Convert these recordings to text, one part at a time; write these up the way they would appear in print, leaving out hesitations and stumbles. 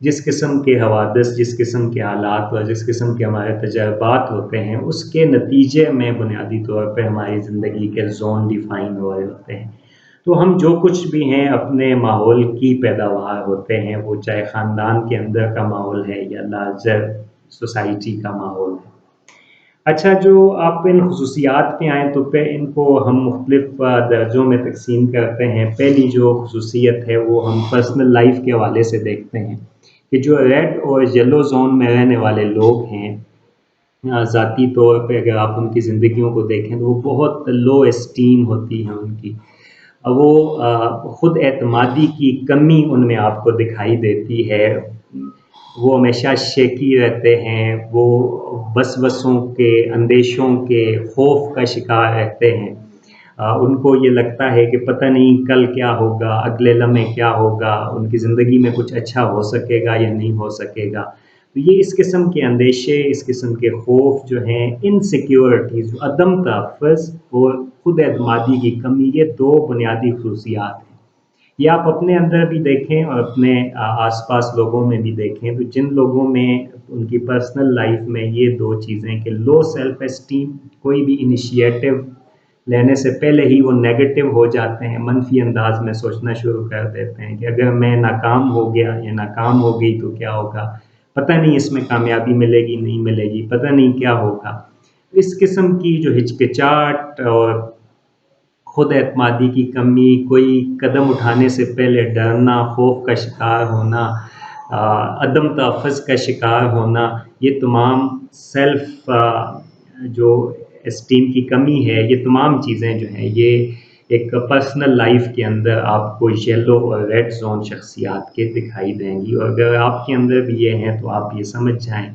جس قسم کے حوادث، جس قسم کے حالات اور جس قسم کے ہمارے تجربات ہوتے ہیں، اس کے نتیجے میں بنیادی طور پہ ہماری زندگی کے زون ڈیفائن ہو رہے ہوتے ہیں۔ تو ہم جو کچھ بھی ہیں اپنے ماحول کی پیداوار ہوتے ہیں، وہ چاہے خاندان کے اندر کا ماحول ہے یا لارجر سوسائٹی کا ماحول ہے۔ اچھا، جو آپ ان خصوصیات پہ آئیں تو پہ ان کو ہم مختلف درجوں میں تقسیم کرتے ہیں۔ پہلی جو خصوصیت ہے وہ ہم پرسنل لائف کے حوالے سے دیکھتے ہیں کہ جو ریڈ اور یلو زون میں رہنے والے لوگ ہیں، ذاتی طور پہ اگر آپ ان کی زندگیوں کو دیکھیں تو وہ بہت لو اسٹیم ہوتی ہیں ان کی، وہ خود اعتمادی کی کمی ان میں آپ کو دکھائی دیتی ہے، وہ ہمیشہ شیکی رہتے ہیں، وہ وسوسوں کے، اندیشوں کے، خوف کا شکار رہتے ہیں، ان کو یہ لگتا ہے کہ پتہ نہیں کل کیا ہوگا، اگلے لمحے کیا ہوگا، ان کی زندگی میں کچھ اچھا ہو سکے گا یا نہیں ہو سکے گا۔ تو یہ اس قسم کے اندیشے، اس قسم کے خوف جو ہیں، انسیکیورٹیز، عدم تحفظ اور خود اعتمادی کی کمی، یہ دو بنیادی خصوصیات ہیں۔ یہ آپ اپنے اندر بھی دیکھیں اور اپنے آس پاس لوگوں میں بھی دیکھیں، تو جن لوگوں میں ان کی پرسنل لائف میں یہ دو چیزیں کہ لو سیلف اسٹیم، کوئی بھی انیشیٹو لینے سے پہلے ہی وہ نیگیٹو ہو جاتے ہیں، منفی انداز میں سوچنا شروع کر دیتے ہیں کہ اگر میں ناکام ہو گیا یا ناکام ہو گئی تو کیا ہوگا، پتہ نہیں اس میں کامیابی ملے گی نہیں ملے گی، پتہ نہیں کیا ہوگا۔ اس قسم کی جو ہچکچاہٹ اور خود اعتمادی کی کمی، کوئی قدم اٹھانے سے پہلے ڈرنا، خوف کا شکار ہونا، عدم تحفظ کا شکار ہونا، یہ تمام سیلف جو اسٹیم کی کمی ہے، یہ تمام چیزیں جو ہیں یہ ایک پرسنل لائف کے اندر آپ کو یلو اور ریڈ زون شخصیات کے دکھائی دیں گی، اور اگر آپ کے اندر بھی یہ ہیں تو آپ یہ سمجھ جائیں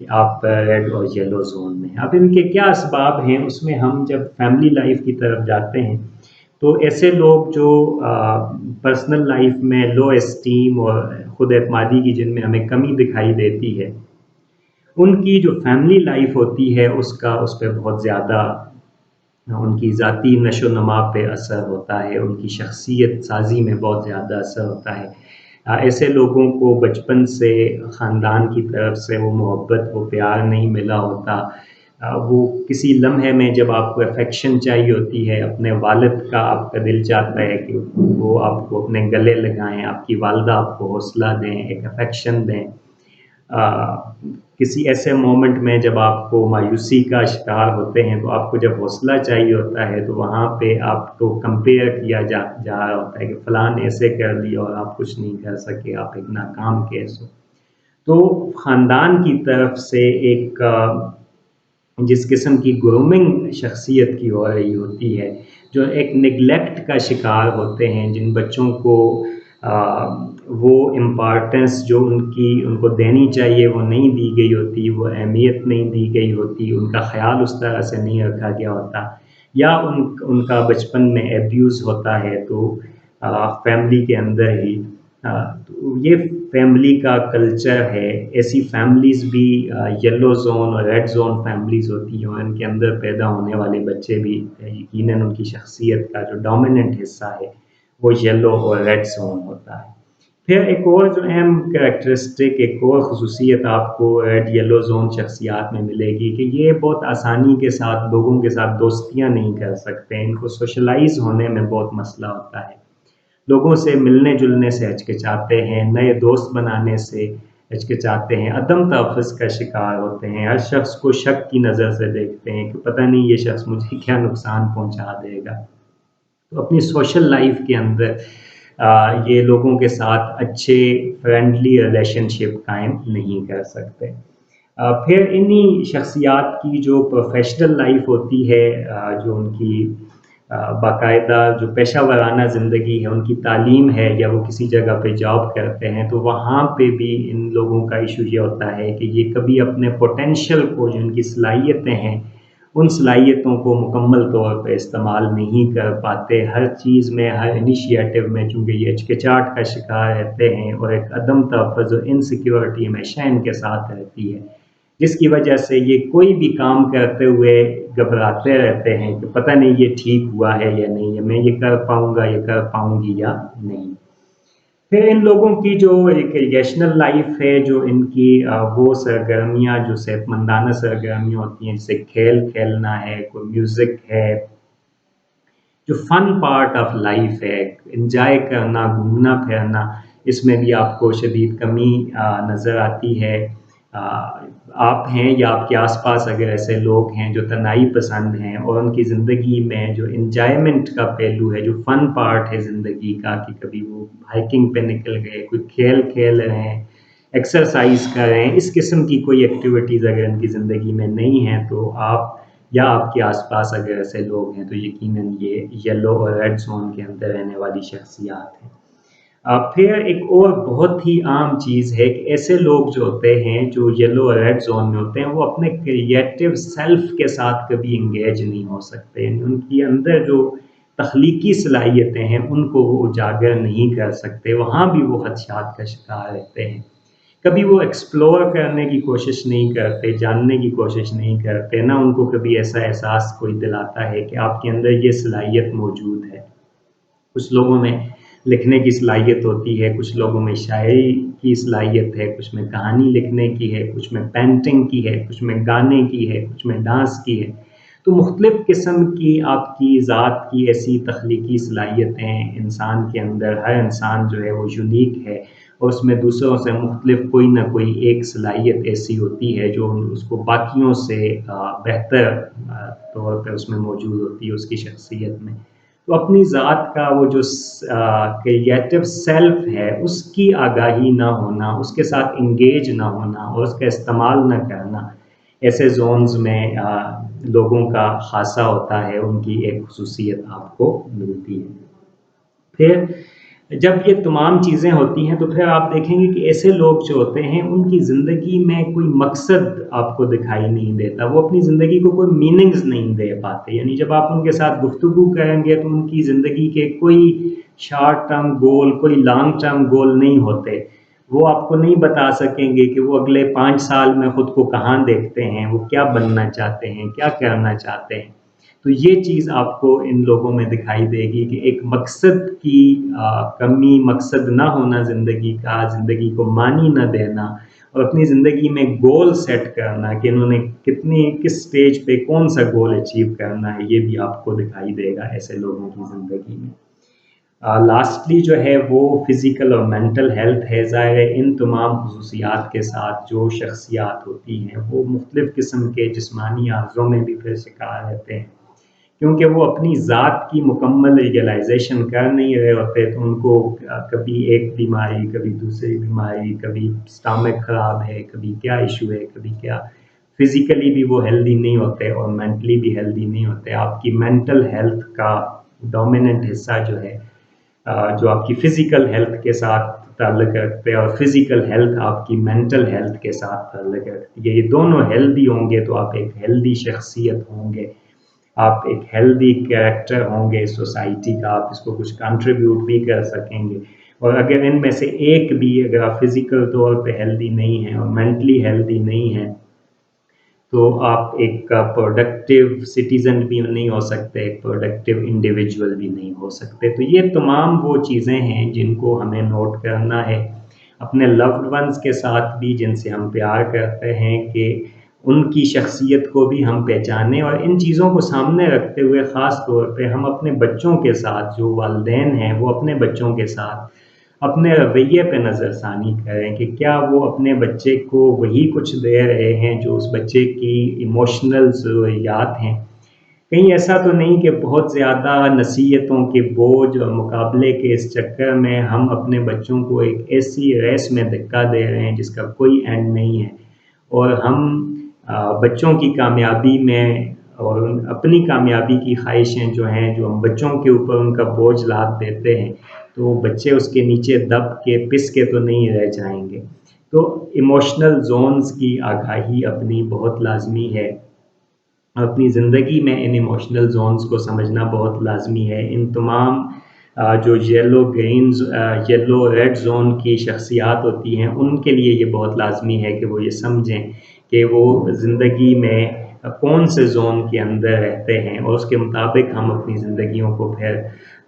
کہ آپ ریڈ اور یلو زون میں ہیں۔ اب ان کے کیا اسباب ہیں، اس میں ہم جب فیملی لائف کی طرف جاتے ہیں تو ایسے لوگ جو پرسنل لائف میں لو اسٹیم اور خود اعتمادی کی جن میں ہمیں کمی دکھائی دیتی ہے، ان کی جو فیملی لائف ہوتی ہے اس پہ بہت زیادہ ان کی ذاتی نشو و نما پہ اثر ہوتا ہے، ان کی شخصیت سازی میں بہت زیادہ اثر ہوتا ہے۔ ایسے لوگوں کو بچپن سے خاندان کی طرف سے وہ محبت، وہ پیار نہیں ملا ہوتا، وہ کسی لمحے میں جب آپ کو افیکشن چاہیے ہوتی ہے، اپنے والد کا آپ کا دل چاہتا ہے کہ وہ آپ کو اپنے گلے لگائیں، آپ کی والدہ آپ کو حوصلہ دیں، ایک افیکشن دیں۔ کسی ایسے مومنٹ میں جب آپ کو مایوسی کا شکار ہوتے ہیں تو آپ کو جب حوصلہ چاہیے ہوتا ہے تو وہاں پہ آپ کو کمپیئر کیا جا رہا ہوتا ہے کہ فلان ایسے کر لیا اور آپ کچھ نہیں کر سکے، آپ ایک ناکام کیس ہو۔ تو خاندان کی طرف سے ایک جس قسم کی گرومنگ شخصیت کی ہو رہی ہوتی ہے، جو ایک نگلیکٹ کا شکار ہوتے ہیں، جن بچوں کو وہ امپارٹنس جو ان کو دینی چاہیے وہ نہیں دی گئی ہوتی، وہ اہمیت نہیں دی گئی ہوتی، ان کا خیال اس طرح سے نہیں رکھا گیا ہوتا، یا ان کا بچپن میں ایبیوز ہوتا ہے تو فیملی کے اندر ہی، تو یہ فیملی کا کلچر ہے۔ ایسی فیملیز بھی یلو زون اور ریڈ زون فیملیز ہوتی ہیں، اور ان کے اندر پیدا ہونے والے بچے بھی یقیناً ان کی شخصیت کا جو ڈومیننٹ حصہ ہے وہ یلو اور ریڈ زون ہوتا ہے۔ پھر ایک اور جو اہم کریکٹرسٹک، ایک اور خصوصیت آپ کو ریڈ یلو زون شخصیات میں ملے گی کہ یہ بہت آسانی کے ساتھ لوگوں کے ساتھ دوستیاں نہیں کر سکتے، ان کو سوشلائز ہونے میں بہت مسئلہ ہوتا ہے، لوگوں سے ملنے جلنے سے ہچکچاتے ہیں، نئے دوست بنانے سے ہچکچاتے ہیں، عدم تحفظ کا شکار ہوتے ہیں، ہر شخص کو شک کی نظر سے دیکھتے ہیں کہ پتہ نہیں یہ شخص مجھے کیا نقصان پہنچا دے گا۔ تو اپنی سوشل لائف کے اندر یہ لوگوں کے ساتھ اچھے فرینڈلی ریلیشن شپ قائم نہیں کر سکتے۔ پھر انہی شخصیات کی جو پروفیشنل لائف ہوتی ہے، جو ان کی باقاعدہ جو پیشہ ورانہ زندگی ہے، ان کی تعلیم ہے یا وہ کسی جگہ پہ جاب کرتے ہیں، تو وہاں پہ بھی ان لوگوں کا ایشو یہ ہوتا ہے کہ یہ کبھی اپنے پوٹینشیل کو، جو ان کی صلاحیتیں ہیں، ان صلاحیتوں کو مکمل طور پہ استعمال نہیں کر پاتے۔ ہر چیز میں، ہر انیشیٹو میں چونکہ یہ ہچکچاہٹ کا شکار رہتے ہیں اور ایک عدم تحفظ اور انسیکیورٹی ہمیشہ ان کے ساتھ رہتی ہے، جس کی وجہ سے یہ کوئی بھی کام کرتے ہوئے گھبراتے رہتے ہیں کہ پتہ نہیں یہ ٹھیک ہوا ہے یا نہیں، میں یہ کر پاؤں گا، یہ کر پاؤں گی یا نہیں۔ پھر ان لوگوں کی جو ایک ریکریشنل لائف ہے، جو ان کی وہ سرگرمیاں جو صحت مندانہ سرگرمیاں ہوتی ہیں، جیسے کھیل کھیلنا ہے، کوئی میوزک ہے، جو فن پارٹ آف لائف ہے، انجوائے کرنا، گھومنا پھرنا، اس میں بھی آپ کو شدید کمی نظر آتی ہے۔ آ، آپ ہیں یا آپ کے آس پاس اگر ایسے لوگ ہیں جو تنہائی پسند ہیں اور ان کی زندگی میں جو انجوائمنٹ کا پہلو ہے، جو فن پارٹ ہے زندگی کا، کہ کبھی وہ ہائکنگ پہ نکل گئے، کوئی کھیل کھیل رہے ہیں، ایکسرسائز کر رہے ہیں، اس قسم کی کوئی ایکٹیویٹیز اگر ان کی زندگی میں نہیں ہیں، تو آپ یا آپ کے آس پاس اگر ایسے لوگ ہیں تو یقیناً یہ یلو اور ریڈ زون کے اندر رہنے والی شخصیات ہیں۔ پھر ایک اور بہت ہی عام چیز ہے کہ ایسے لوگ جو ہوتے ہیں جو یلو اور ریڈ زون میں ہوتے ہیں، وہ اپنے کریٹو سیلف کے ساتھ کبھی انگیج نہیں ہو سکتے، یعنی ان کے اندر جو تخلیقی صلاحیتیں ہیں ان کو وہ اجاگر نہیں کر سکتے، وہاں بھی وہ خدشات کا شکار رہتے ہیں۔ کبھی وہ ایکسپلور کرنے کی کوشش نہیں کرتے، جاننے کی کوشش نہیں کرتے، نہ ان کو کبھی ایسا احساس کوئی دلاتا ہے کہ آپ کے اندر یہ صلاحیت موجود ہے۔ کچھ لوگوں میں لکھنے کی صلاحیت ہوتی ہے، کچھ لوگوں میں شاعری کی صلاحیت ہے، کچھ میں کہانی لکھنے کی ہے، کچھ میں پینٹنگ کی ہے، کچھ میں گانے کی ہے، کچھ میں ڈانس کی ہے۔ تو مختلف قسم کی آپ کی ذات کی ایسی تخلیقی صلاحیتیں انسان کے اندر، ہر انسان جو ہے وہ یونیک ہے، اور اس میں دوسروں سے مختلف کوئی نہ کوئی ایک صلاحیت ایسی ہوتی ہے جو اس کو باقیوں سے بہتر طور پہ اس میں موجود ہوتی ہے اس کی شخصیت میں۔ تو اپنی ذات کا وہ جو کریٹو سیلف ہے، اس کی آگاہی نہ ہونا، اس کے ساتھ انگیج نہ ہونا اور اس کا استعمال نہ کرنا، ایسے زونز میں لوگوں کا خاصہ ہوتا ہے، ان کی ایک خصوصیت آپ کو ملتی ہے۔ پھر جب یہ تمام چیزیں ہوتی ہیں تو پھر آپ دیکھیں گے کہ ایسے لوگ جو ہوتے ہیں ان کی زندگی میں کوئی مقصد آپ کو دکھائی نہیں دیتا، وہ اپنی زندگی کو کوئی میننگز نہیں دے پاتے، یعنی جب آپ ان کے ساتھ گفتگو کریں گے تو ان کی زندگی کے کوئی شارٹ ٹرم گول، کوئی لانگ ٹرم گول نہیں ہوتے، وہ آپ کو نہیں بتا سکیں گے کہ وہ اگلے 5 سال میں خود کو کہاں دیکھتے ہیں، وہ کیا بننا چاہتے ہیں، کیا کرنا چاہتے ہیں۔ تو یہ چیز آپ کو ان لوگوں میں دکھائی دے گی کہ ایک مقصد کی کمی، مقصد نہ ہونا زندگی کا، زندگی کو معنی نہ دینا، اور اپنی زندگی میں گول سیٹ کرنا کہ انہوں نے کس سٹیج پہ کون سا گول اچیو کرنا ہے، یہ بھی آپ کو دکھائی دے گا ایسے لوگوں کی زندگی میں۔ لاسٹلی جو ہے وہ فزیکل اور مینٹل ہیلتھ ہے۔ ظاہر ہے ان تمام خصوصیات کے ساتھ جو شخصیات ہوتی ہیں وہ مختلف قسم کے جسمانی عارضوں میں بھی پھر شکار رہتے ہیں، کیونکہ وہ اپنی ذات کی مکمل ریئلائزیشن کر نہیں رہے ہوتے، تو ان کو کبھی ایک بیماری، کبھی دوسری بیماری، کبھی اسٹامک خراب ہے، کبھی کیا ایشو ہے، کبھی کیا، فزیکلی بھی وہ ہیلدی نہیں ہوتے اور مینٹلی بھی ہیلدی نہیں ہوتے۔ آپ کی مینٹل ہیلتھ کا ڈومیننٹ حصہ جو ہے، جو آپ کی فزیکل ہیلتھ کے ساتھ تعلق رکھتے ہیں، اور فزیکل ہیلتھ آپ کی مینٹل ہیلتھ کے ساتھ تعلق رکھتی ہے، یہ دونوں ہیلدی ہوں گے تو آپ ایک ہیلدی شخصیت ہوں گے، آپ ایک ہیلدی کریکٹر ہوں گے سوسائٹی کا، آپ اس کو کچھ کنٹریبیوٹ بھی کر سکیں گے۔ اور اگر ان میں سے ایک بھی، اگر آپ فزیکل طور پہ ہیلدی نہیں ہیں اور مینٹلی ہیلدی نہیں ہیں، تو آپ ایک پروڈکٹیو سٹیزن بھی نہیں ہو سکتے، ایک پروڈکٹیو انڈیویجول بھی نہیں ہو سکتے۔ تو یہ تمام وہ چیزیں ہیں جن کو ہمیں نوٹ کرنا ہے اپنے لوڈ ونز کے ساتھ بھی، جن سے ہم پیار کرتے ہیں، کہ ان کی شخصیت کو بھی ہم پہچانیں، اور ان چیزوں کو سامنے رکھتے ہوئے خاص طور پہ ہم اپنے بچوں کے ساتھ، جو والدین ہیں وہ اپنے بچوں کے ساتھ اپنے رویے پہ نظر ثانی کریں کہ کیا وہ اپنے بچے کو وہی کچھ دے رہے ہیں جو اس بچے کی ایموشنل ضروریات ہیں۔ کہیں ایسا تو نہیں کہ بہت زیادہ نصیحتوں کے بوجھ اور مقابلے کے اس چکر میں ہم اپنے بچوں کو ایک ایسی ریس میں دھکا دے رہے ہیں جس کا کوئی اینڈ نہیں ہے، اور ہم بچوں کی کامیابی میں اور اپنی کامیابی کی خواہشیں جو ہیں، جو ہم بچوں کے اوپر ان کا بوجھ لاد دیتے ہیں، تو بچے اس کے نیچے دب کے پس کے تو نہیں رہ جائیں گے۔ تو ایموشنل زونز کی آگاہی اپنی بہت لازمی ہے، اپنی زندگی میں ان ایموشنل زونز کو سمجھنا بہت لازمی ہے۔ ان تمام جو یلو ریڈ زون کی شخصیات ہوتی ہیں، ان کے لیے یہ بہت لازمی ہے کہ وہ یہ سمجھیں کہ وہ زندگی میں کون سے زون کے اندر رہتے ہیں، اور اس کے مطابق ہم اپنی زندگیوں کو پھر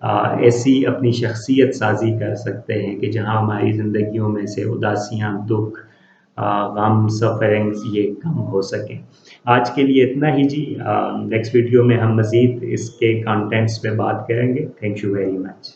ایسی اپنی شخصیت سازی کر سکتے ہیں کہ جہاں ہماری زندگیوں میں سے اداسیاں، دکھ، غم، سفرنگس یہ کم ہو سکیں۔ آج کے لیے اتنا ہی جی، نیکسٹ ویڈیو میں ہم مزید اس کے کانٹینٹس پہ بات کریں گے۔ Thank you very much.